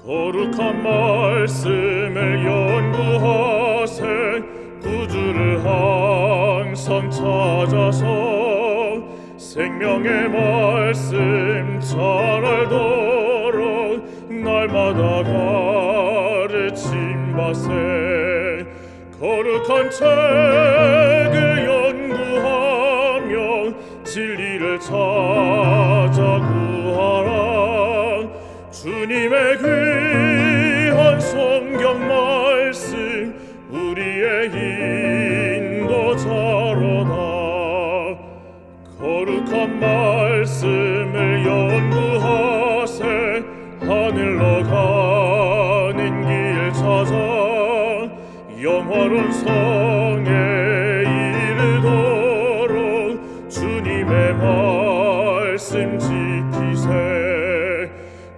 거룩한 말씀을 연구하세. 구주를 항상 찾아서 생명의 말씀 잘 알도록 날마다 가르침받세. 거룩한 책을 연구하며 진리를 찾아 구하라. 주님의 귀한 성경 말씀 우리의 인도자로다. 거룩한 말씀을 연구하세. 하늘로 가는 길 찾아 영화로운 성에 이르도록 주님의 말씀 지키세.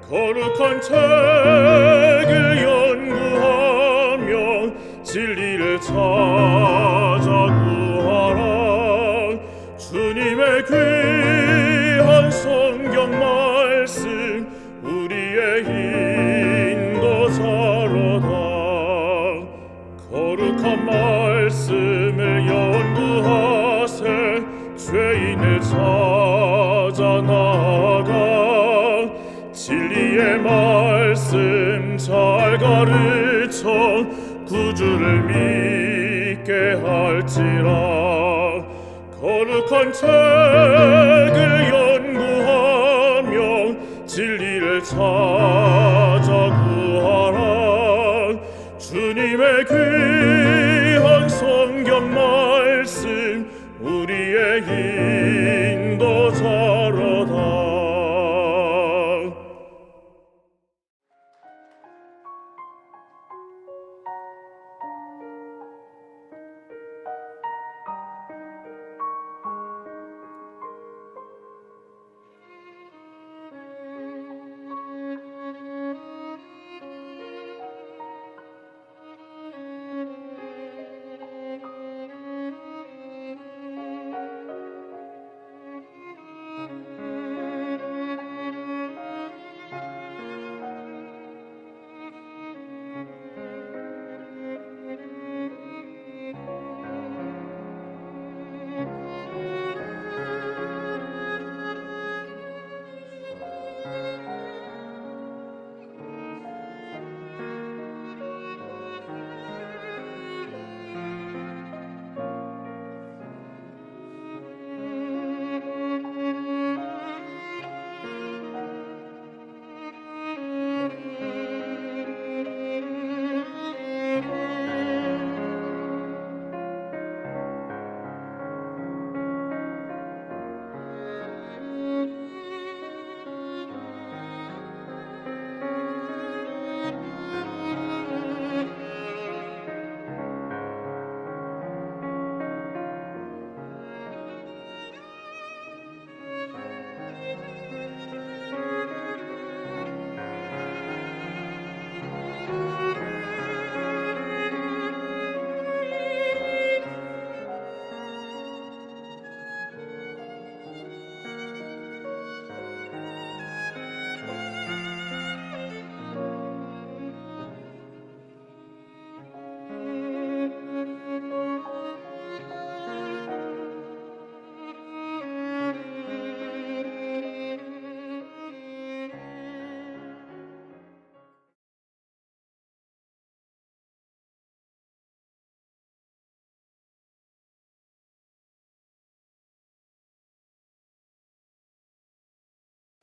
거룩한 책을 연구하며 진리를 찾아 구하라. 주님의 귀한 성경 말씀 우리의 인도자로다. 거룩한 말씀을 연구하세. 죄인을 찾아 나아가 진리의 말씀 잘 가르쳐 구주를 믿게 할지라. 거룩한 책을 연구하며 진리를 찾아 구하라. 주님의 귀한 성경 말씀 우리의 인도자로다.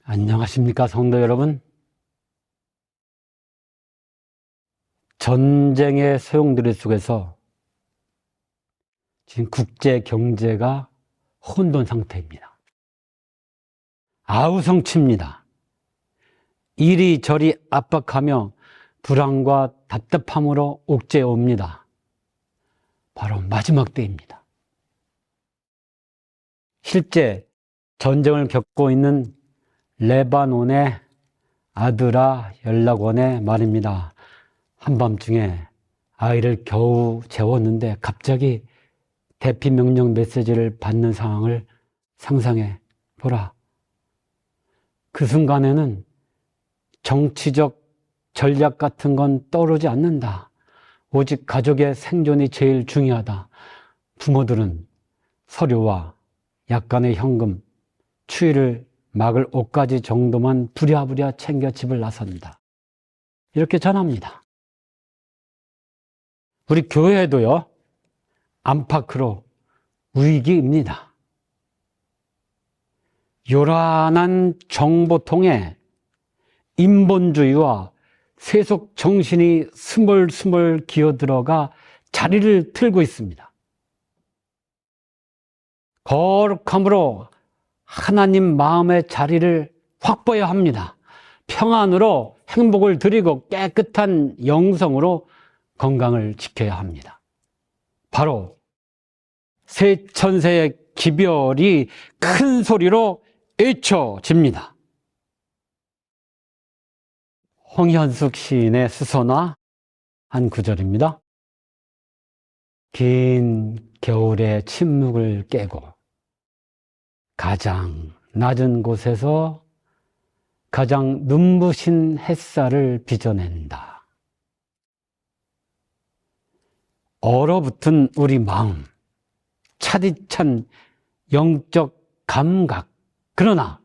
안녕하십니까 성도 여러분. 전쟁의 소용돌이 속에서 지금 국제 경제가 혼돈 상태입니다. 아우성칩니다. 이리저리 압박하며 불안과 답답함으로 옥죄어 옵니다. 바로 마지막 때입니다. 실제 전쟁을 겪고 있는 레바논의 아드라 연락원의 말입니다. 한밤중에 아이를 겨우 재웠는데 갑자기 대피 명령 메시지를 받는 상황을 상상해 보라. 그 순간에는 정치적 전략 같은 건 떠오르지 않는다. 오직 가족의 생존이 제일 중요하다. 부모들은 서류와 약간의 현금, 추위를 막을 옷가지 정도만 부랴부랴 챙겨 집을 나선다. 이렇게 전합니다. 우리 교회도요, 안팎으로 위기입니다. 요란한 정보통에 인본주의와 세속 정신이 스멀스멀 기어들어가 자리를 틀고 있습니다. 거룩함으로 하나님 마음의 자리를 확보해야 합니다. 평안으로 행복을 드리고 깨끗한 영성으로 건강을 지켜야 합니다. 바로 새 천세의 기별이 큰 소리로 외쳐집니다. 홍현숙 시인의 수서나 한 구절입니다. 긴 겨울의 침묵을 깨고 가장 낮은 곳에서 가장 눈부신 햇살을 빚어낸다. 얼어붙은 우리 마음, 차디찬 영적 감각, 그러나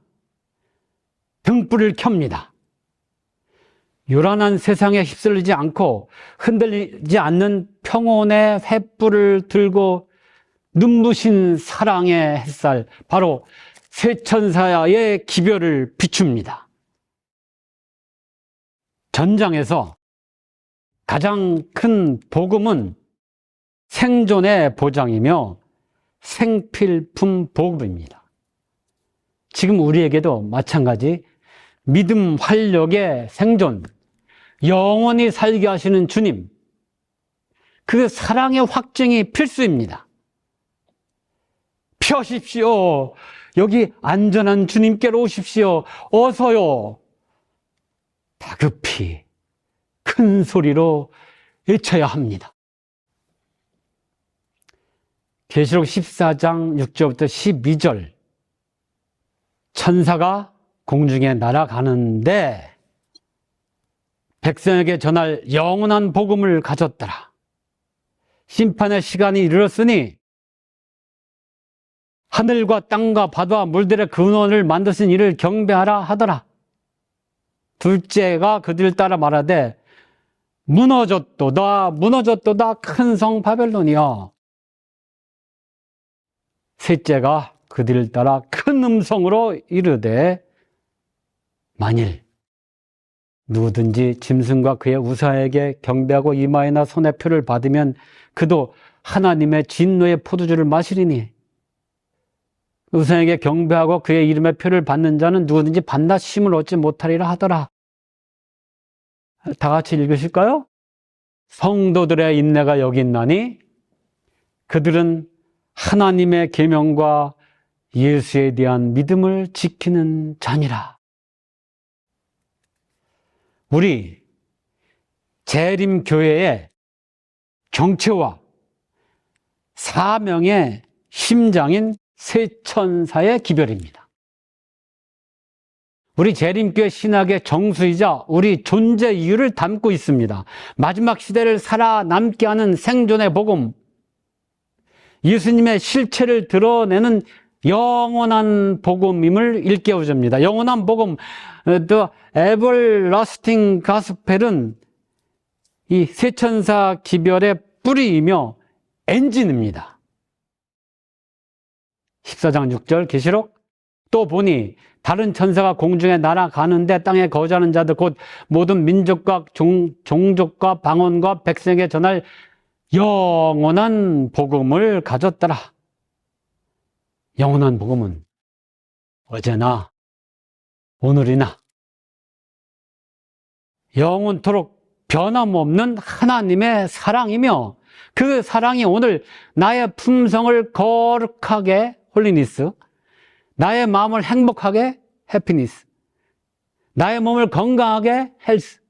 등불을 켭니다. 요란한 세상에 휩쓸리지 않고 흔들리지 않는 평온의 횃불을 들고 눈부신 사랑의 햇살, 바로 새천사의 기별을 비춥니다. 전장에서 가장 큰 복음은 생존의 보장이며 생필품 복음입니다. 지금 우리에게도 마찬가지 믿음 활력의 생존, 영원히 살게 하시는 주님, 그 사랑의 확증이 필수입니다. 펴십시오. 여기 안전한 주님께로 오십시오. 어서요. 다급히 큰 소리로 외쳐야 합니다. 계시록 14장 6절부터 12절, 천사가 공중에 날아가는데 백성에게 전할 영원한 복음을 가졌더라. 심판의 시간이 이르렀으니 하늘과 땅과 바다와 물들의 근원을 만드신 이를 경배하라 하더라. 둘째가 그들 따라 말하되 무너졌도다 무너졌도다 큰 성 바벨론이여. 셋째가 그들 따라 큰 음성으로 이르되 만일 누구든지 짐승과 그의 우사에게 경배하고 이마에나 손에 표를 받으면 그도 하나님의 진노의 포도주를 마시리니 우상에게 경배하고 그의 이름의 표를 받는 자는 누구든지 반드시 쉼을 얻지 못하리라 하더라. 다 같이 읽으실까요? 성도들의 인내가 여기 있나니 그들은 하나님의 계명과 예수에 대한 믿음을 지키는 자니라. 우리 재림교회의 정체와 사명의 심장인 새천사의 기별입니다. 우리 재림교회 신학의 정수이자 우리 존재 이유를 담고 있습니다. 마지막 시대를 살아남게 하는 생존의 복음, 예수님의 실체를 드러내는 영원한 복음임을 일깨워줍니다. 영원한 복음, The Everlasting Gospel은 이 새천사 기별의 뿌리이며 엔진입니다. 14장 6절 계시록 또 보니 다른 천사가 공중에 날아가는데 땅에 거주하는 자들 곧 모든 민족과 종족과 방언과 백성에게 전할 영원한 복음을 가졌더라. 영원한 복음은 어제나 오늘이나 영원토록 변함없는 하나님의 사랑이며 그 사랑이 오늘 나의 품성을 거룩하게 홀리니스, 나의 마음을 행복하게 해피니스, 나의 몸을 건강하게 헬스,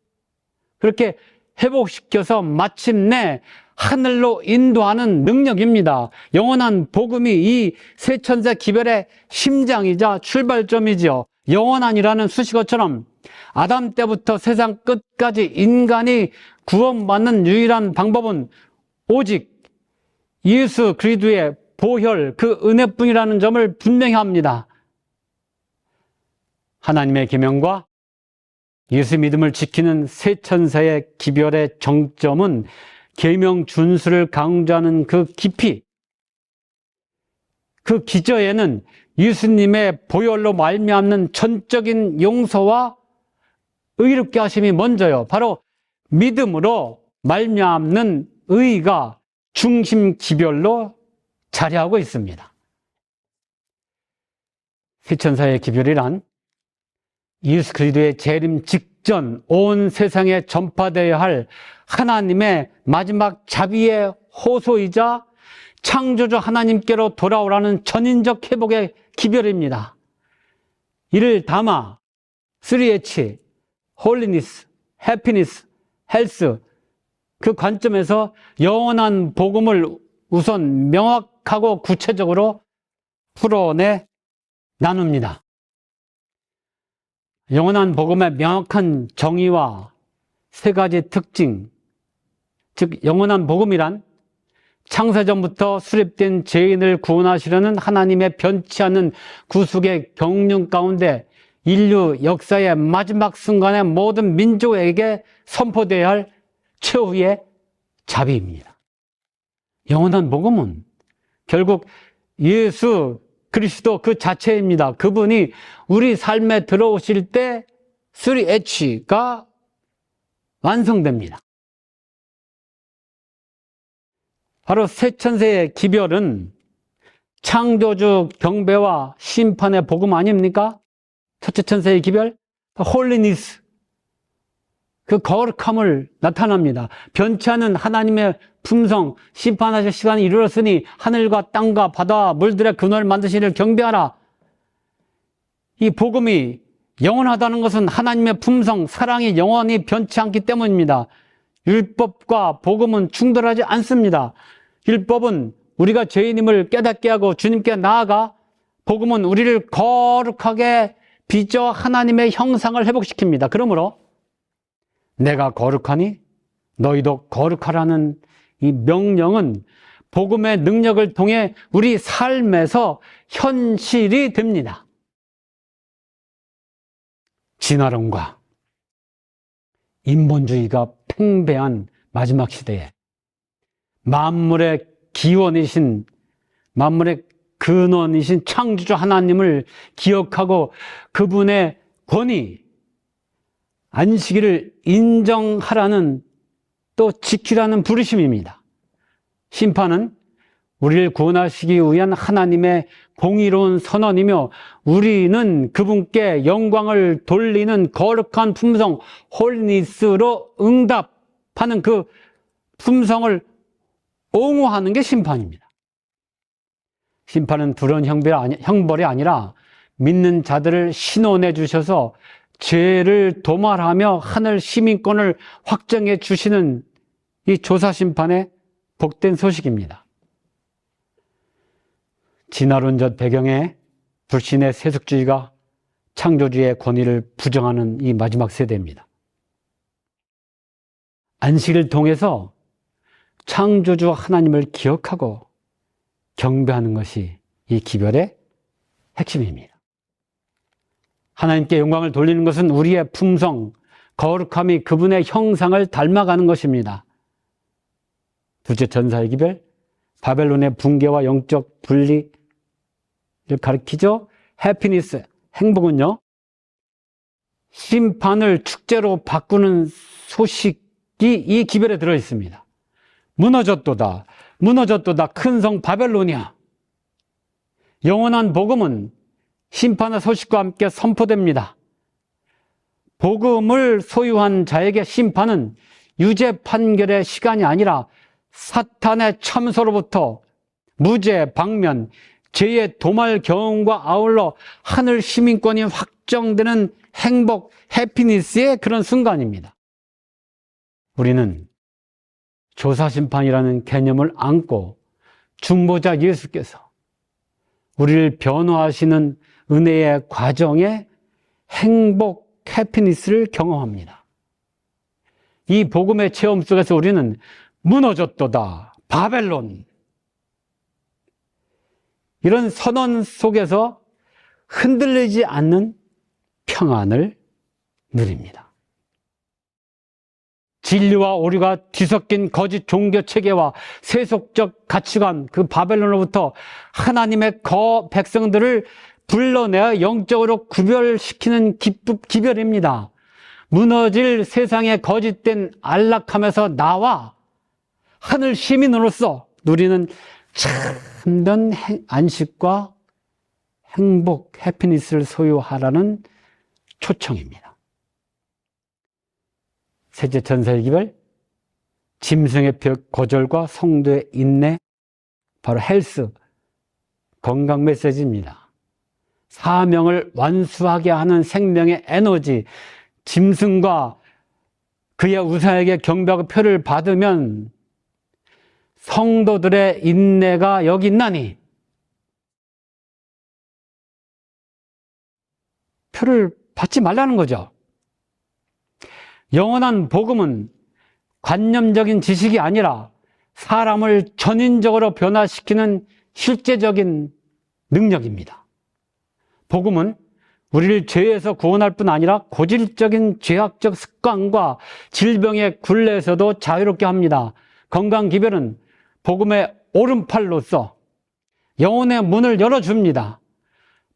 그렇게 회복시켜서 마침내 하늘로 인도하는 능력입니다. 영원한 복음이 이 새천사 기별의 심장이자 출발점이지요. 영원한이라는 수식어처럼 아담 때부터 세상 끝까지 인간이 구원받는 유일한 방법은 오직 예수 그리스도의 보혈, 그 은혜뿐이라는 점을 분명히 합니다. 하나님의 계명과 예수 믿음을 지키는 세 천사의 기별의 정점은 계명 준수를 강조하는 그 깊이, 그 기저에는 예수님의 보혈로 말미암는 전적인 용서와 의롭게 하심이 먼저요. 바로 믿음으로 말미암는 의가 중심 기별로 자리하고 있습니다. 세 천사의 기별이란 예수 그리스도의 재림 직전 온 세상에 전파되어야 할 하나님의 마지막 자비의 호소이자 창조주 하나님께로 돌아오라는 전인적 회복의 기별입니다. 이를 담아 3H, 홀리니스, 해피니스, 헬스, 그 관점에서 영원한 복음을 우선 명확하고 구체적으로 풀어내 나눕니다. 영원한 복음의 명확한 정의와 세 가지 특징, 즉 영원한 복음이란 창세전부터 수립된 죄인을 구원하시려는 하나님의 변치 않는 구속의 경륜 가운데 인류 역사의 마지막 순간에 모든 민족에게 선포되어야 할 최후의 자비입니다. 영원한 복음은 결국 예수 그리스도 그 자체입니다. 그분이 우리 삶에 들어오실 때 3H가 완성됩니다. 바로 세 천사의 기별은 창조주 경배와 심판의 복음 아닙니까? 첫째 천사의 기별, 홀리니스, 그 거룩함을 나타납니다. 변치 않은 하나님의 품성, 심판하실 시간이 이르렀으니 하늘과 땅과 바다와 물들의 근원을 만드시를 경배하라. 이 복음이 영원하다는 것은 하나님의 품성, 사랑이 영원히 변치 않기 때문입니다. 율법과 복음은 충돌하지 않습니다. 율법은 우리가 죄인임을 깨닫게 하고 주님께 나아가, 복음은 우리를 거룩하게 빚어 하나님의 형상을 회복시킵니다. 그러므로 내가 거룩하니 너희도 거룩하라는 이 명령은 복음의 능력을 통해 우리 삶에서 현실이 됩니다. 진화론과 인본주의가 팽배한 마지막 시대에 만물의 기원이신, 만물의 근원이신 창조주 하나님을 기억하고 그분의 권위, 안식일을 인정하라는, 또 지키라는 부르심입니다. 심판은 우리를 구원하시기 위한 하나님의 공의로운 선언이며 우리는 그분께 영광을 돌리는 거룩한 품성, 홀리니스로 응답하는 그 품성을 옹호하는 게 심판입니다. 심판은 두려운 형벌이 아니라 믿는 자들을 신원해 주셔서 죄를 도말하며 하늘 시민권을 확정해 주시는 이 조사심판의 복된 소식입니다. 진화론적 배경에 불신의 세속주의가 창조주의 권위를 부정하는 이 마지막 세대입니다. 안식을 통해서 창조주 하나님을 기억하고 경배하는 것이 이 기별의 핵심입니다. 하나님께 영광을 돌리는 것은 우리의 품성, 거룩함이 그분의 형상을 닮아가는 것입니다. 둘째 천사의 기별, 바벨론의 붕괴와 영적 분리를 가리키죠. 해피니스, 행복은요, 심판을 축제로 바꾸는 소식이 이 기별에 들어 있습니다. 무너졌도다, 무너졌도다, 큰 성 바벨론이야. 영원한 복음은 심판의 소식과 함께 선포됩니다. 복음을 소유한 자에게 심판은 유죄 판결의 시간이 아니라 사탄의 참소로부터 무죄 방면, 죄의 도말 경험과 아울러 하늘 시민권이 확정되는 행복, 해피니스의 그런 순간입니다. 우리는 조사심판이라는 개념을 안고 중보자 예수께서 우리를 변호하시는 은혜의 과정에 행복, 해피니스를 경험합니다. 이 복음의 체험 속에서 우리는 무너졌도다, 바벨론, 이런 선언 속에서 흔들리지 않는 평안을 누립니다. 진리와 오류가 뒤섞인 거짓 종교 체계와 세속적 가치관, 그 바벨론으로부터 하나님의 백성들을 불러내어 영적으로 구별시키는 기별입니다. 무너질 세상의 거짓된 안락함에서 나와 하늘 시민으로서 누리는 참된 안식과 행복, 해피니스를 소유하라는 초청입니다. 셋째 천사의 기별, 짐승의 벽 거절과 성도의 인내, 바로 헬스, 건강 메시지입니다. 사명을 완수하게 하는 생명의 에너지, 짐승과 그의 우상에게 경배하고 표를 받으면 성도들의 인내가 여기 있나니 표를 받지 말라는 거죠. 영원한 복음은 관념적인 지식이 아니라 사람을 전인적으로 변화시키는 실제적인 능력입니다. 복음은 우리를 죄에서 구원할 뿐 아니라 고질적인 죄악적 습관과 질병의 굴레에서도 자유롭게 합니다. 건강기별은 복음의 오른팔로서 영혼의 문을 열어줍니다.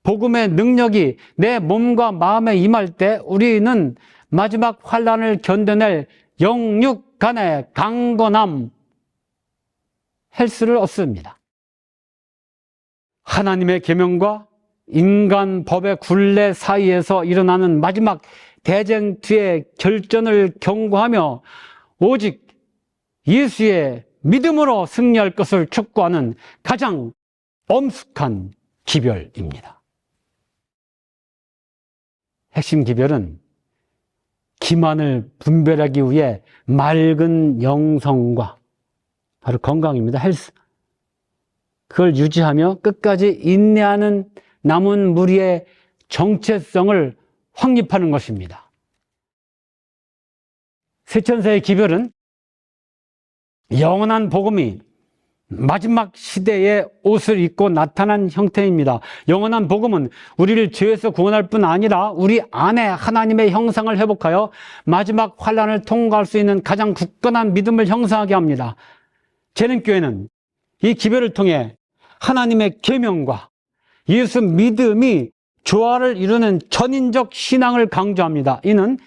복음의 능력이 내 몸과 마음에 임할 때 우리는 마지막 환난을 견뎌낼 영육 간의 강건함, 헬스를 얻습니다. 하나님의 계명과 인간 법의 굴레 사이에서 일어나는 마지막 대쟁투의 결전을 경고하며 오직 예수의 믿음으로 승리할 것을 촉구하는 가장 엄숙한 기별입니다. 핵심 기별은 기만을 분별하기 위해 맑은 영성과 바로 건강입니다. 헬스. 그걸 유지하며 끝까지 인내하는 남은 무리의 정체성을 확립하는 것입니다. 세천사의 기별은 영원한 복음이 마지막 시대의 옷을 입고 나타난 형태입니다. 영원한 복음은 우리를 죄에서 구원할 뿐 아니라 우리 안에 하나님의 형상을 회복하여 마지막 환난을 통과할 수 있는 가장 굳건한 믿음을 형성하게 합니다. 재림교회는 이 기별을 통해 하나님의 계명과 예수 믿음이 조화를 이루는 전인적 신앙을 강조합니다. 이는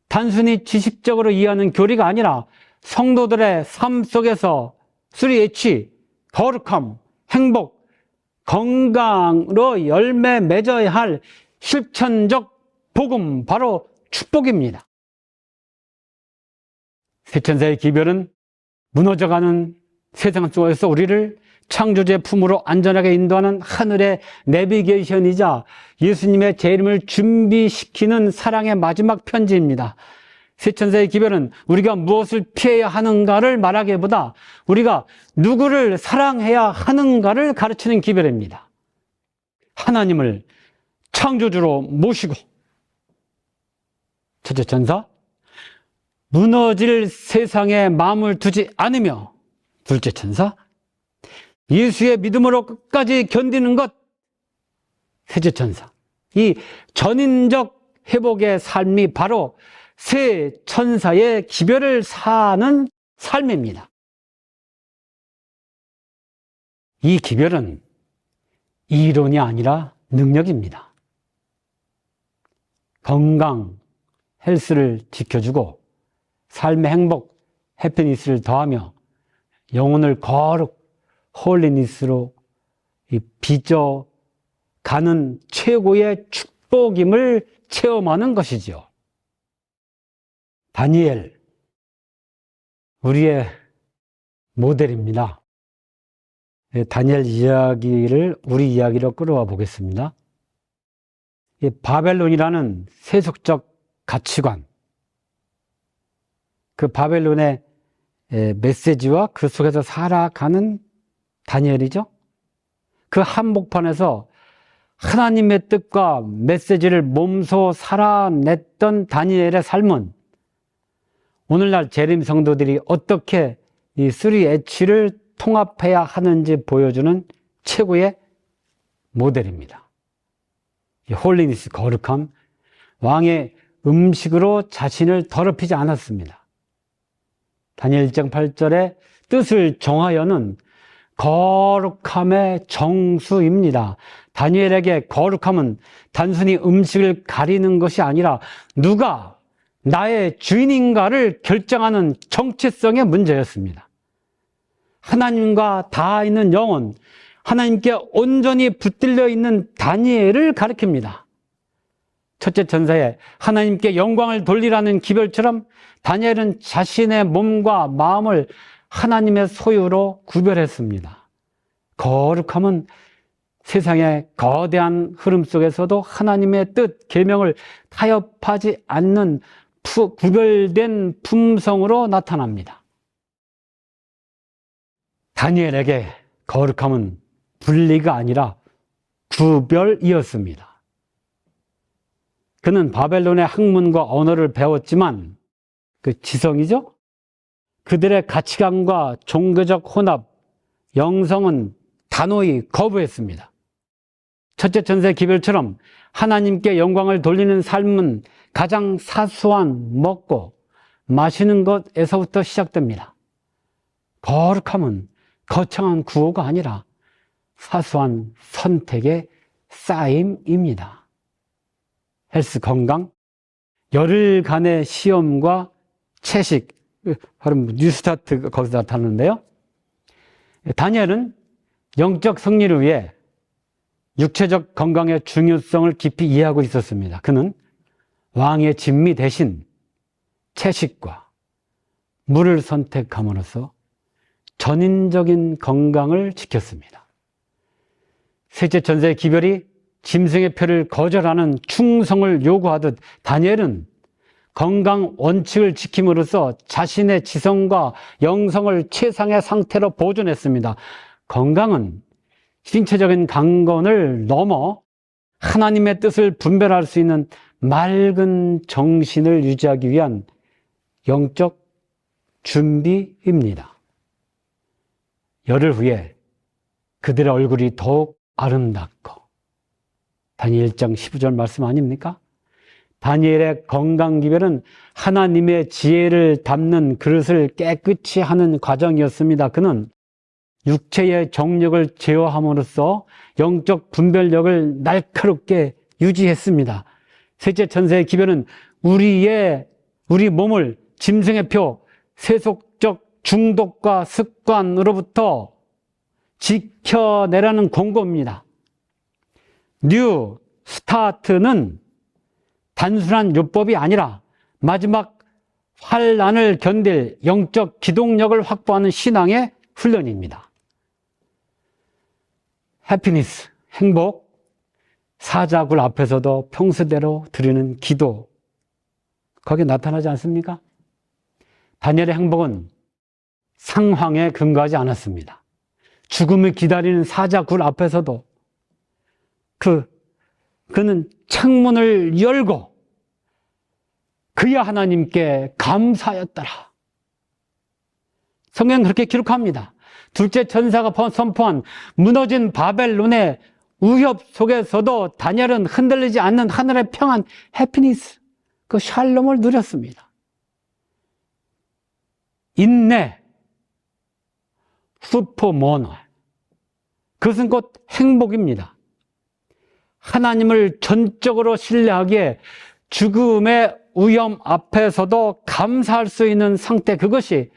단순히 지식적으로 이해하는 교리가 아니라 성도들의 삶 속에서 3H, 거룩함, 행복, 건강으로 열매 맺어야 할 실천적 복음, 바로 축복입니다. 세천사의 기별은 무너져가는 세상 속에서 우리를 창조주의 품으로 안전하게 인도하는 하늘의 내비게이션이자 예수님의 재림을 준비시키는 사랑의 마지막 편지입니다. 세천사의 기별은 우리가 무엇을 피해야 하는가를 말하기보다 우리가 누구를 사랑해야 하는가를 가르치는 기별입니다. 하나님을 창조주로 모시고, 첫째 천사, 무너질 세상에 마음을 두지 않으며, 둘째 천사, 예수의 믿음으로 끝까지 견디는 것, 셋째 천사. 이 전인적 회복의 삶이 바로 세 천사의 기별을 사는 삶입니다. 이 기별은 이론이 아니라 능력입니다. 건강, 헬스를 지켜주고 삶의 행복, 해피니스를 더하며 영혼을 거룩, 홀리니스로 빚어가는 최고의 축복임을 체험하는 것이죠. 다니엘, 우리의 모델입니다. 다니엘 이야기를 우리 이야기로 끌어와 보겠습니다. 바벨론이라는 세속적 가치관, 그 바벨론의 메시지와 그 속에서 살아가는 다니엘이죠. 그 한복판에서 하나님의 뜻과 메시지를 몸소 살아냈던 다니엘의 삶은 오늘날 재림 성도들이 어떻게 이 3H를 통합해야 하는지 보여주는 최고의 모델입니다. 홀리니스, 거룩함, 왕의 음식으로 자신을 더럽히지 않았습니다. 다니엘 1장 8절에 뜻을 정하여는 거룩함의 정수입니다. 다니엘에게 거룩함은 단순히 음식을 가리는 것이 아니라 누가 나의 주인인가를 결정하는 정체성의 문제였습니다. 하나님과 닿아 있는 영혼, 하나님께 온전히 붙들려 있는 다니엘을 가리킵니다. 첫째 천사에 하나님께 영광을 돌리라는 기별처럼 다니엘은 자신의 몸과 마음을 하나님의 소유로 구별했습니다. 거룩함은 세상의 거대한 흐름 속에서도 하나님의 뜻, 계명을 타협하지 않는 구별된 품성으로 나타납니다. 다니엘에게 거룩함은 분리가 아니라 구별이었습니다. 그는 바벨론의 학문과 언어를 배웠지만 그 지성이죠? 그들의 가치관과 종교적 혼합, 영성은 단호히 거부했습니다. 첫째 천사의 기별처럼 하나님께 영광을 돌리는 삶은 가장 사소한 먹고 마시는 것에서부터 시작됩니다. 거룩함은 거창한 구호가 아니라 사소한 선택의 쌓임입니다. 헬스, 건강, 열흘간의 시험과 채식, 바로 뉴스타트 거기서 나타나는데요. 다니엘은 영적 승리를 위해 육체적 건강의 중요성을 깊이 이해하고 있었습니다. 그는 왕의 진미 대신 채식과 물을 선택함으로써 전인적인 건강을 지켰습니다. 셋째 천사의 기별이 짐승의 표를 거절하는 충성을 요구하듯 다니엘은 건강 원칙을 지킴으로써 자신의 지성과 영성을 최상의 상태로 보존했습니다. 건강은 신체적인 강건을 넘어 하나님의 뜻을 분별할 수 있는 맑은 정신을 유지하기 위한 영적 준비입니다. 열흘 후에 그들의 얼굴이 더욱 아름답고, 다니엘 1장 15절 말씀 아닙니까? 다니엘의 건강 기별은 하나님의 지혜를 담는 그릇을 깨끗이 하는 과정이었습니다. 그는 육체의 정력을 제어함으로써 영적 분별력을 날카롭게 유지했습니다. 셋째 천사의 기별은 우리 몸을 짐승의 표, 세속적 중독과 습관으로부터 지켜내라는 공고입니다. 뉴 스타트는 단순한 요법이 아니라 마지막 환난을 견딜 영적 기동력을 확보하는 신앙의 훈련입니다. 해피니스, 행복, 사자굴 앞에서도 평소대로 드리는 기도, 거기에 나타나지 않습니까? 다니엘의 행복은 상황에 근거하지 않았습니다. 죽음을 기다리는 사자굴 앞에서도 그는 창문을 열고 그야 하나님께 감사하였더라. 성경은 그렇게 기록합니다. 둘째 천사가 선포한 무너진 바벨론의 위협 속에서도 다니엘은 흔들리지 않는 하늘의 평안, 해피니스, 그 샬롬을 누렸습니다. 인내, 슈퍼모너, 그것은 곧 행복입니다. 하나님을 전적으로 신뢰하기에 죽음의 위험 앞에서도 감사할 수 있는 상태, 그것이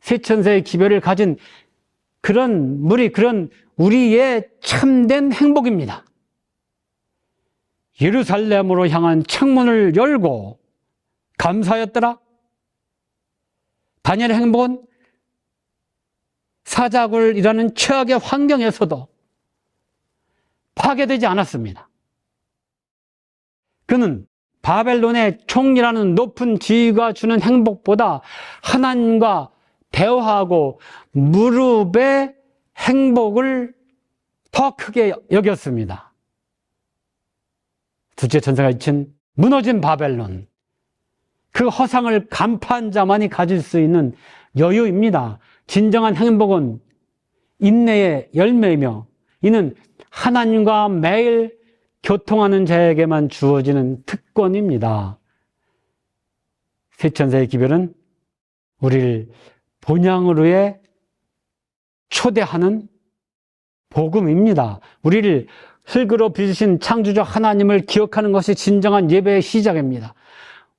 세천사의 기별을 가진 그런 우리의 참된 행복입니다. 예루살렘으로 향한 창문을 열고 감사하였더라. 다니엘의 행복은 사자굴이라는 최악의 환경에서도 파괴되지 않았습니다. 그는 바벨론의 총리라는 높은 지위가 주는 행복보다 하나님과 대화하고 무릎의 행복을 더 크게 여겼습니다. 둘째 천사가 잊힌 무너진 바벨론, 그 허상을 간파한 자만이 가질 수 있는 여유입니다. 진정한 행복은 인내의 열매이며 이는 하나님과 매일 교통하는 자에게만 주어지는 특권입니다. 세 천사의 기별은 우리를 본향으로의 초대하는 복음입니다. 우리를 흙으로 빚으신 창조주 하나님을 기억하는 것이 진정한 예배의 시작입니다.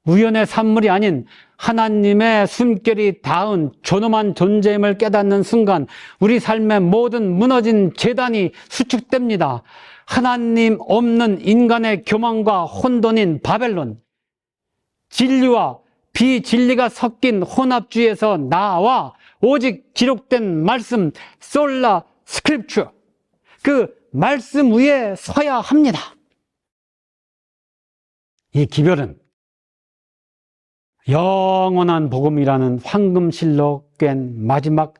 우연의 산물이 아닌 하나님의 숨결이 닿은 존엄한 존재임을 깨닫는 순간 우리 삶의 모든 무너진 재단이 수축됩니다. 하나님 없는 인간의 교만과 혼돈인 바벨론, 진리와 비진리가 섞인 혼합주의에서 나와 오직 기록된 말씀, 솔라 스크립처, 그 말씀 위에 서야 합니다. 이 기별은 영원한 복음이라는 황금실로 꿰인 마지막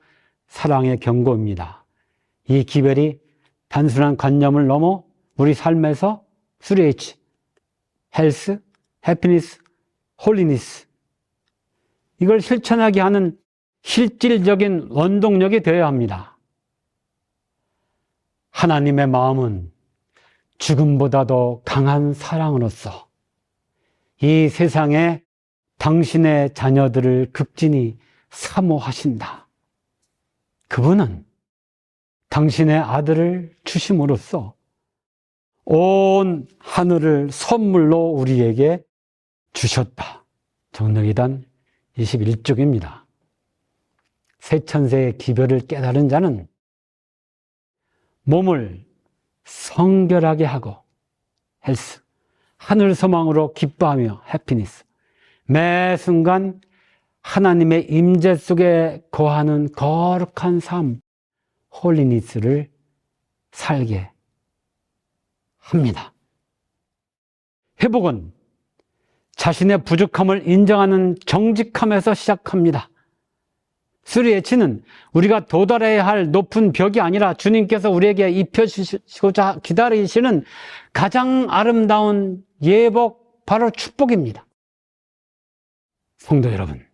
사랑의 경고입니다. 이 기별이 단순한 관념을 넘어 우리 삶에서 3H, 헬스, 해피니스, 홀리니스, 이걸 실천하게 하는 실질적인 원동력이 되어야 합니다. 하나님의 마음은 죽음보다도 강한 사랑으로서 이 세상에 당신의 자녀들을 극진히 사모하신다. 그분은 당신의 아들을 주심으로써 온 하늘을 선물로 우리에게 주셨다. 정력이단 21쪽입니다. 세 천세의 기별을 깨달은 자는 몸을 성결하게 하고 헬스, 하늘 소망으로 기뻐하며 해피니스, 매 순간 하나님의 임재 속에 거하는 거룩한 삶, 홀리니스를 살게 합니다. 회복은 자신의 부족함을 인정하는 정직함에서 시작합니다. 3H는 우리가 도달해야 할 높은 벽이 아니라 주님께서 우리에게 입혀주시고자 기다리시는 가장 아름다운 예복, 바로 축복입니다. 성도 여러분,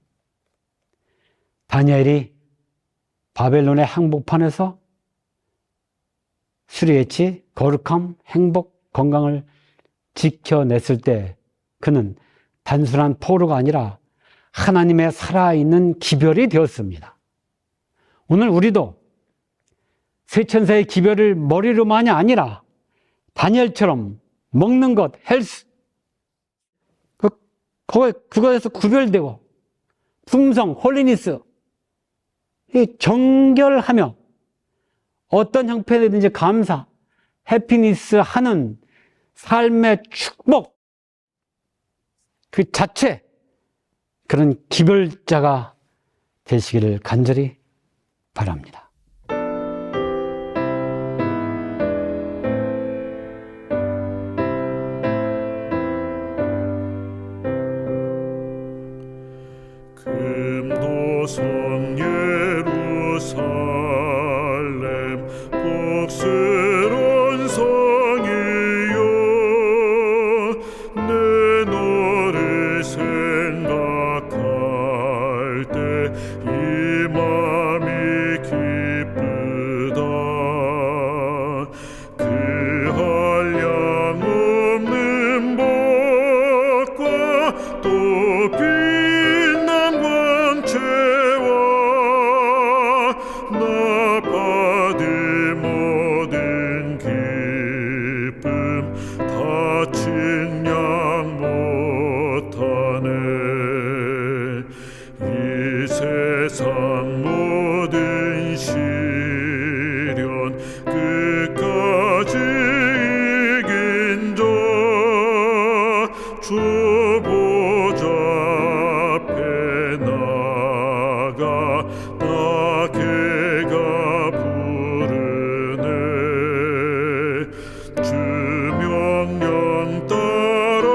다니엘이 바벨론의 항복판에서 3H, 거룩함, 행복, 건강을 지켜냈을 때 그는 단순한 포로가 아니라 하나님의 살아있는 기별이 되었습니다. 오늘 우리도 세 천사의 기별을 머리로만이 아니라 다니엘처럼 먹는 것, 헬스, 그거에서 구별되고 풍성, 홀리니스, 정결하며 어떤 형편이든지 감사, 해피니스 하는 삶의 축복, 그 자체, 그런 기별자가 되시기를 간절히 바랍니다. 금도성 예루살렘 복스러운 성이여 내 너를 생각할 때 이 맘이 기쁘다. 그 한량 없는 복과 또 빛난 광채와 나 받을 모든 기쁨 다 측량 못하네. 이 세상 모든 시련 끝까지 이긴 자 주 보좌 앞에 나가 나게가 부르네. 주 명령 따라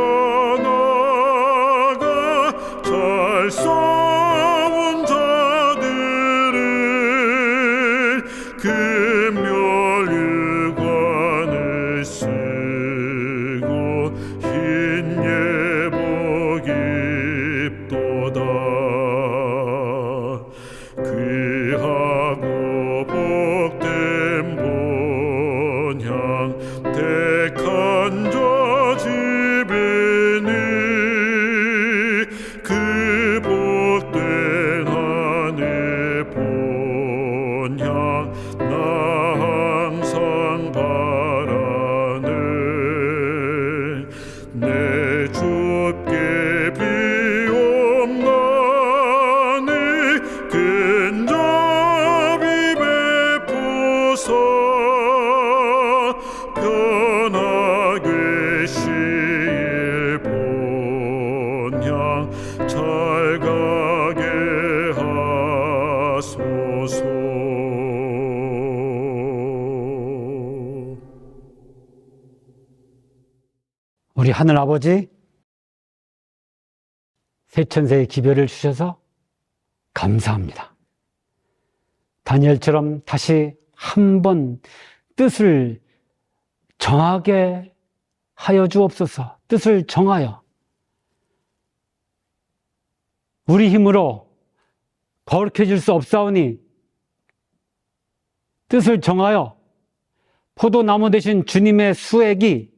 나가 잘 싸운 자들을 금멸유관을 쓰고 우리 하늘 아버지, 세천세의 기별을 주셔서 감사합니다. 다니엘처럼 다시 한번 뜻을 정하게 하여 주옵소서. 뜻을 정하여 우리 힘으로 거룩해질 수 없사오니 뜻을 정하여 포도나무 되신 주님의 수액이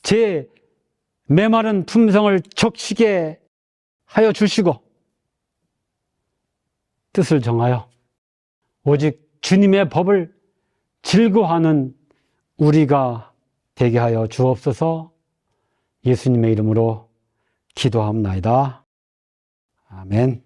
제 메마른 품성을 적시게 하여 주시고 뜻을 정하여 오직 주님의 법을 즐거워하는 우리가 되게 하여 주옵소서. 예수님의 이름으로 기도하옵나이다. 아멘.